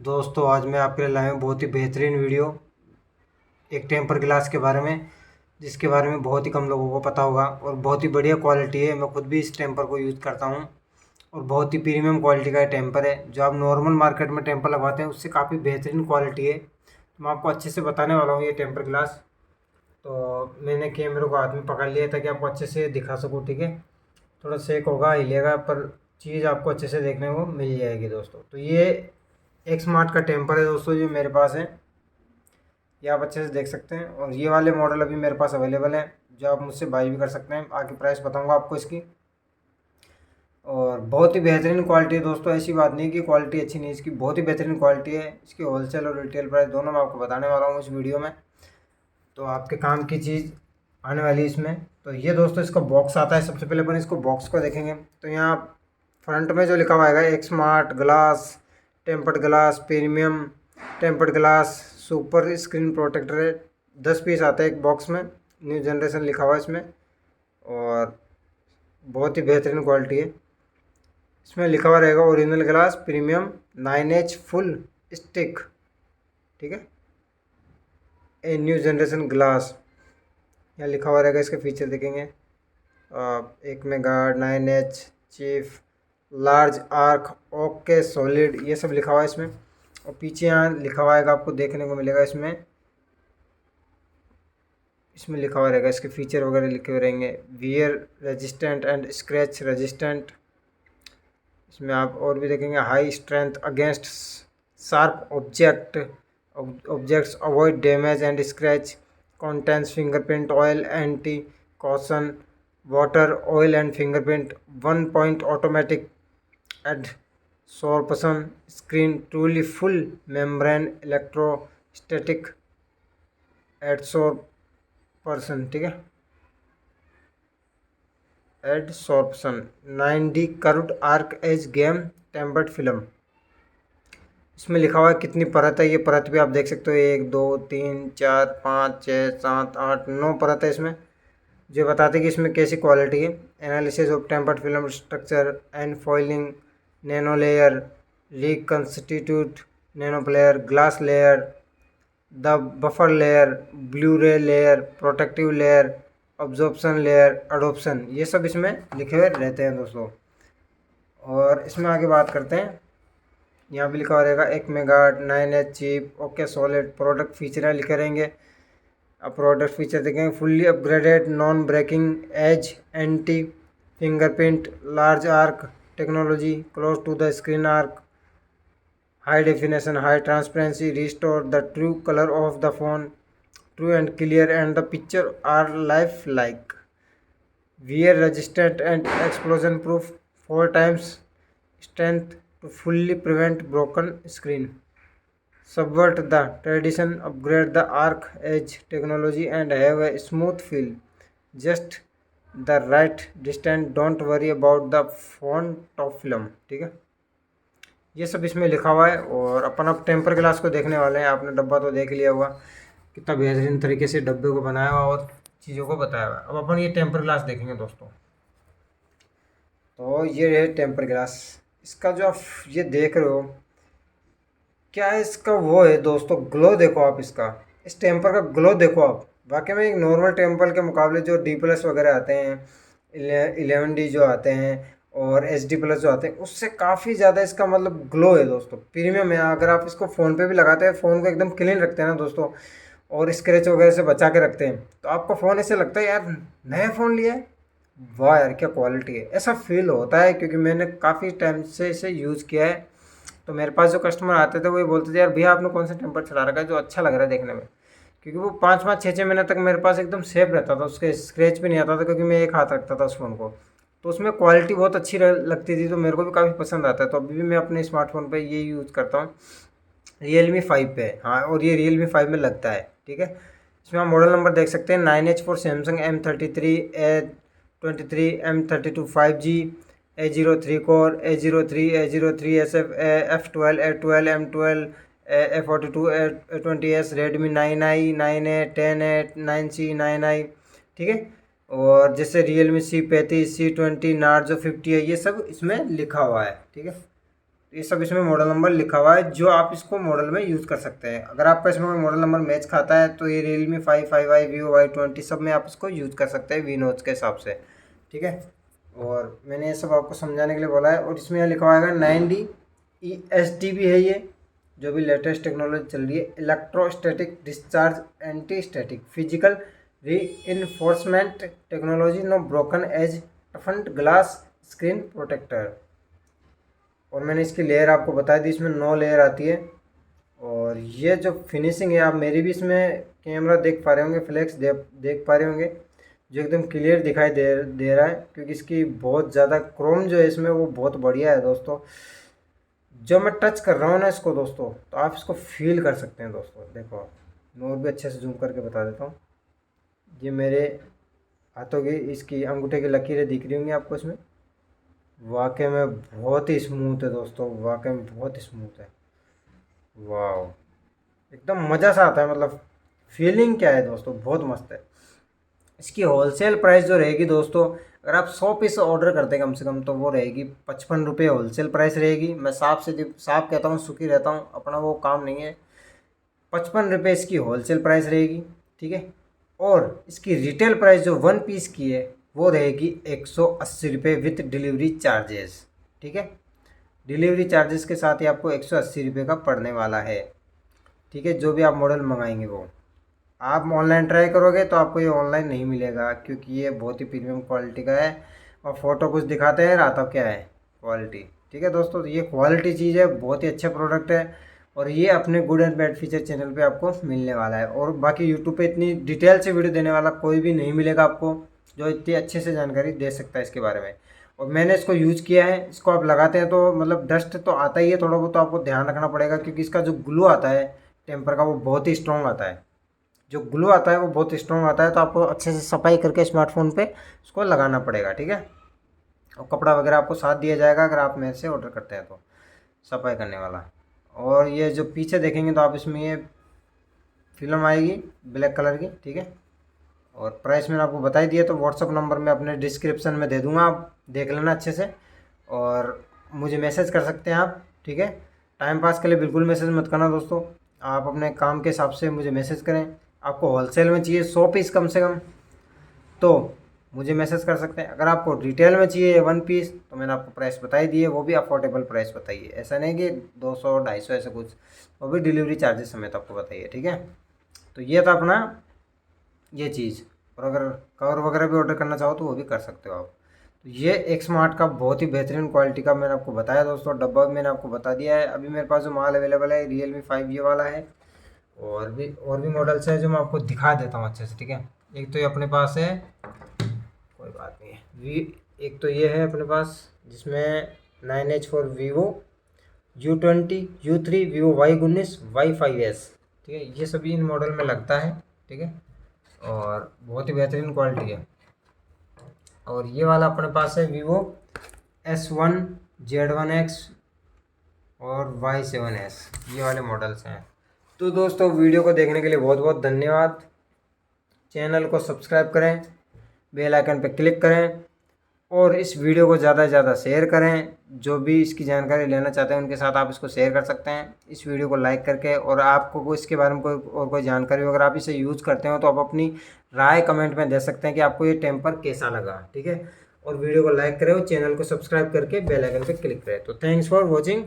दोस्तों आज मैं आपके लिए लाया हूँ बहुत ही बेहतरीन वीडियो एक टेम्पर ग्लास के बारे में, जिसके बारे में बहुत ही कम लोगों को पता होगा और बहुत ही बढ़िया क्वालिटी है। मैं खुद भी इस टेम्पर को यूज़ करता हूँ और बहुत ही प्रीमियम क्वालिटी का टेम्पर है। जो आप नॉर्मल मार्केट में टेम्पर लगवाते हैं उससे काफ़ी बेहतरीन क्वालिटी है। तो मैं आपको अच्छे से बताने वाला हूँ ये टेम्पर ग्लास। तो मैंने कैमरे को हाथ में पकड़ लिया ताकि आपको अच्छे से दिखा सकूँ, ठीक है। थोड़ा सेक होगा, हिलेगा, पर चीज़ आपको अच्छे से देखने को मिल जाएगी दोस्तों। तो ये एक स्मार्ट का टेम्पर है दोस्तों, जो मेरे पास है, ये आप अच्छे से देख सकते हैं। और ये वाले मॉडल अभी मेरे पास अवेलेबल है, जो आप मुझसे बाई भी कर सकते हैं। आगे प्राइस बताऊंगा आपको इसकी। और बहुत ही बेहतरीन क्वालिटी है दोस्तों, ऐसी बात नहीं कि क्वालिटी अच्छी नहीं, इसकी बहुत ही बेहतरीन क्वालिटी है। इसकी होलसेल और रिटेल प्राइस दोनों मैं आपको बताने वाला हूँ इस वीडियो में, तो आपके काम की चीज़ आने वाली है इसमें। तो ये दोस्तों इसका बॉक्स आता है। सबसे पहले अपन इसको बॉक्स को देखेंगे तो यहाँ फ्रंट में जो लिखा हुआ है एक smart glass, tempered glass, premium tempered glass, super screen protector है। 10 पीस आता है एक बॉक्स में, न्यू जनरेशन लिखा हुआ है इसमें और बहुत ही बेहतरीन क्वालिटी है। इसमें लिखा हुआ रहेगा original glass premium 9H full stick, ठीक है, ए न्यू जनरेशन ग्लास। यहाँ लिखा हुआ रहेगा। इसके फीचर देखेंगे, 1 megahertz, 9H chief, large arc, okay solid, ये सब लिखा हुआ है इसमें। और पीछे यहाँ लिखा हुआ है, आपको देखने को मिलेगा इसमें इसमें लिखा हुआ रहेगा इसके फीचर वगैरह लिखे हुए रहेंगे। Wear resistant and scratch resistant. इसमें आप और भी देखेंगे, high strength against sharp objects, avoid damage and scratch, contains fingerprint oil, anti caution water oil and fingerprint, 1 point automatic adsorption screen, truly full membrane electrostatic adsorption, ठीक है, adsorption, 9D curved arc edge game tempered film. इसमें लिखा हुआ है कितनी परत है। ये परत भी आप देख सकते हो, 1 2 3 4 5 6 7 8 9 परत है इसमें, जो बताते हैं कि इसमें कैसी क्वालिटी है। Analysis of tempered film structure and foiling, nano layer, reconstitute nano player, glass layer, the buffer layer, blue ray layer, protective layer, absorption layer, adoption, ये सब इसमें लिखे हुए रहते हैं दोस्तों। और इसमें आगे बात करते हैं। यहाँ भी लिखा हुआ रहेगा 1 megahertz, 9H cheap, okay solid, product feature लिखे रहेंगे। अब प्रोडक्ट फीचर देखेंगे, fully upgraded non breaking edge anti fingerprint large arc technology close to the screen arc, high definition, high transparency, restore the true color of the phone, true and clear, and the picture are lifelike, wear resistant and explosion proof, 4 times strength to fully prevent broken screen, subvert the tradition, upgrade the arc edge technology and have a smooth feel, just the right distance, don't worry about the phone top film, ठीक है। ये सब इसमें लिखा हुआ है। और अपन अब टेम्पर ग्लास को देखने वाले हैं। आपने डब्बा तो देख लिया होगा, कितना बेहतरीन तरीके से डब्बे को बनाया हुआ और चीज़ों को बताया हुआ है। अब अपन ये टेम्पर ग्लास देखेंगे दोस्तों। तो ये है टेम्पर ग्लास। इसका जो आप ये देख रहे हो, क्या है इसका वो है दोस्तों, ग्लो देखो आप इसका, इस टेम्पर का ग्लो देखो आप। वाकई में एक नॉर्मल टेम्पर के मुकाबले जो D+ वगैरह आते हैं, 11D जो आते हैं और HD+ जो आते हैं, उससे काफ़ी ज़्यादा इसका मतलब ग्लो है दोस्तों, प्रीमियम है। अगर आप इसको फ़ोन पे भी लगाते हैं, फ़ोन को एकदम क्लीन रखते हैं ना दोस्तों, और स्क्रैच वगैरह से बचा के रखते हैं, तो आपका फ़ोन ऐसे लगता है यार नया फ़ोन लिया है, वाह यार क्या क्वालिटी है, ऐसा फील होता है। क्योंकि मैंने काफ़ी टाइम से इसे यूज़ किया है। तो मेरे पास जो कस्टमर आते थे वो ये बोलते थे, यार भैया आपने कौन सा टेम्पर चला रखा है जो अच्छा लग रहा है देखने में। क्योंकि वो 5 5 6 6 महीने तक मेरे पास एकदम सेफ रहता था, उसके स्क्रैच भी नहीं आता था, क्योंकि मैं एक हाथ रखता था उस फ़ोन को। तो उसमें क्वालिटी बहुत अच्छी लगती थी, तो मेरे को भी काफ़ी पसंद आता है। तो अभी भी मैं अपने स्मार्टफोन पे ये यूज़ करता हूँ, Realme 5 पे। हाँ, और ये Realme 5 में लगता है, ठीक है। इसमें आप मॉडल नंबर देख सकते हैं, 9H for Samsung, M33, A23, M32 5G, A03 core, A03, A03 SF, F12, A12, M12, A42, A20s, Redmi 9i, 9a, 10a, 9C, 9i, ठीक है। और जैसे Realme C35, C20, Narzo 50 है, ये सब इसमें लिखा हुआ है, ठीक है। तो ये सब इसमें मॉडल नंबर लिखा हुआ है जो आप इसको मॉडल में यूज़ कर सकते हैं। अगर आपका इसमें मॉडल नंबर मैच खाता है तो ये Realme 5, 5i, Vivo Y20 सब में आप इसको यूज़ कर सकते हैं वी नोट्स के हिसाब से, ठीक है। और मैंने ये सब आपको समझाने के लिए बोला है। और इसमें यहाँ लिखा हुआ है 9D ESD भी है, ये जो भी लेटेस्ट टेक्नोलॉजी चल रही है। Electrostatic discharge anti static physical reinforcement technology, no broken edge toughened glass screen protector. और मैंने इसकी लेयर आपको बता दी, इसमें 9 लेयर आती है। और ये जो फिनिशिंग है, आप मेरी भी इसमें कैमरा देख पा रहे होंगे, फ्लैक्स देख पा रहे होंगे, जो एकदम क्लियर दिखाई दे रहा है, क्योंकि इसकी बहुत ज़्यादा क्रोम जो है इसमें वो बहुत बढ़िया है दोस्तों। जब मैं टच कर रहा हूँ ना इसको दोस्तों, तो आप इसको फील कर सकते हैं दोस्तों। देखो मैं और भी अच्छे से जूम करके बता देता हूँ। ये मेरे हाथों की इसकी अंगूठे की लकीरें दिख रही होंगी आपको इसमें। वाकई में बहुत ही स्मूथ है दोस्तों, वाकई में बहुत ही स्मूथ है। वाह, एकदम मज़ा सा आता है, मतलब फीलिंग क्या है दोस्तों, बहुत मस्त है। इसकी होलसेल प्राइस जो रहेगी दोस्तों, अगर आप 100 पीस ऑर्डर करते हैं कम से कम, तो वो रहेगी 55 रुपये होलसेल प्राइस रहेगी। मैं साफ कहता हूँ, सुखी रहता हूँ, अपना वो काम नहीं है। 55 रुपये इसकी होलसेल प्राइस रहेगी, ठीक है। और इसकी रिटेल प्राइस जो 1 पीस की है वो रहेगी 180 रुपये विथ डिलीवरी चार्जेस, ठीक है। डिलीवरी चार्जेस के साथ ही आपको 180 रुपये का पड़ने वाला है, ठीक है। जो भी आप मॉडल मंगाएंगे वो आप ऑनलाइन ट्राई करोगे तो आपको ये ऑनलाइन नहीं मिलेगा, क्योंकि ये बहुत ही प्रीमियम क्वालिटी का है। और फ़ोटो कुछ दिखाते हैं, आता क्या है क्वालिटी, ठीक है दोस्तों। तो ये क्वालिटी चीज़ है, बहुत ही अच्छा प्रोडक्ट है। और ये अपने good and bad feature channel पे आपको मिलने वाला है। और बाकी यूट्यूब पे इतनी डिटेल से वीडियो देने वाला कोई भी नहीं मिलेगा आपको, जो इतनी अच्छे से जानकारी दे सकता है इसके बारे में। और मैंने इसको यूज़ किया है, इसको आप लगाते हैं तो मतलब डस्ट तो आता ही है थोड़ा बहुत, तो आपको ध्यान रखना पड़ेगा, क्योंकि इसका जो ग्लो आता है टेम्पर का वो बहुत ही स्ट्रॉन्ग आता है। जो ग्लो आता है वो बहुत स्ट्रॉन्ग आता है, तो आपको अच्छे से सफाई करके स्मार्टफोन पे उसको लगाना पड़ेगा, ठीक है। और कपड़ा वगैरह आपको साथ दिया जाएगा अगर आप मेरे से ऑर्डर करते हैं तो, सफाई करने वाला। और ये जो पीछे देखेंगे तो आप इसमें ये फिल्म आएगी ब्लैक कलर की, ठीक है। और प्राइस मैंने आपको बता ही दिया, तो व्हाट्सअप नंबर मैं अपने डिस्क्रिप्शन में दे दूँगा, आप देख लेना अच्छे से। और मुझे मैसेज कर सकते हैं आप, ठीक है। टाइम पास के लिए बिल्कुल मैसेज मत करना दोस्तों, आप अपने काम के हिसाब से मुझे मैसेज करें। आपको होलसेल में चाहिए 100 पीस कम से कम, तो मुझे मैसेज कर सकते हैं। अगर आपको रिटेल में चाहिए 1 पीस, तो मैंने आपको प्राइस बताई दी है, वो भी अफोर्डेबल प्राइस बताइए। ऐसा नहीं कि 200 250 ऐसा कुछ, वो भी डिलीवरी चार्जेस समेत आपको बताइए, ठीक है। तो ये था अपना ये चीज़। और अगर कवर वगैरह भी ऑर्डर करना चाहो तो वो भी कर सकते हो आप। तो ये एक स्मार्ट का बहुत ही बेहतरीन क्वालिटी का मैंने आपको बताया दोस्तों। डब्बा भी मैंने आपको बता दिया है। अभी मेरे पास जो माल अवेलेबल है Realme 5 ये वाला है, और भी मॉडल्स है जो मैं आपको दिखा देता हूँ अच्छे से, ठीक है। एक तो ये अपने पास है, कोई बात नहीं है, एक तो ये है अपने पास जिसमें 9H for Vivo U20, U3, Vivo Y19, Y5s, ठीक है। ये सभी इन मॉडल में लगता है, ठीक है। और बहुत ही बेहतरीन क्वालिटी है। और ये वाला अपने पास है Vivo S1, Z1X और Y7s, ये वाले मॉडल्स हैं। तो दोस्तों वीडियो को देखने के लिए बहुत बहुत धन्यवाद। चैनल को सब्सक्राइब करें, बेल आइकन पर क्लिक करें, और इस वीडियो को ज़्यादा से ज़्यादा शेयर करें। जो भी इसकी जानकारी लेना चाहते हैं उनके साथ आप इसको शेयर कर सकते हैं, इस वीडियो को लाइक करके। और आपको इसके बारे में कोई जानकारी हो, अगर आप इसे यूज़ करते हो तो आप अपनी राय कमेंट में दे सकते हैं कि आपको ये टेम्पर कैसा लगा, ठीक है। और वीडियो को लाइक करें और चैनल को सब्सक्राइब करके बेल आइकन पर क्लिक करें। तो थैंक्स फॉर वॉचिंग।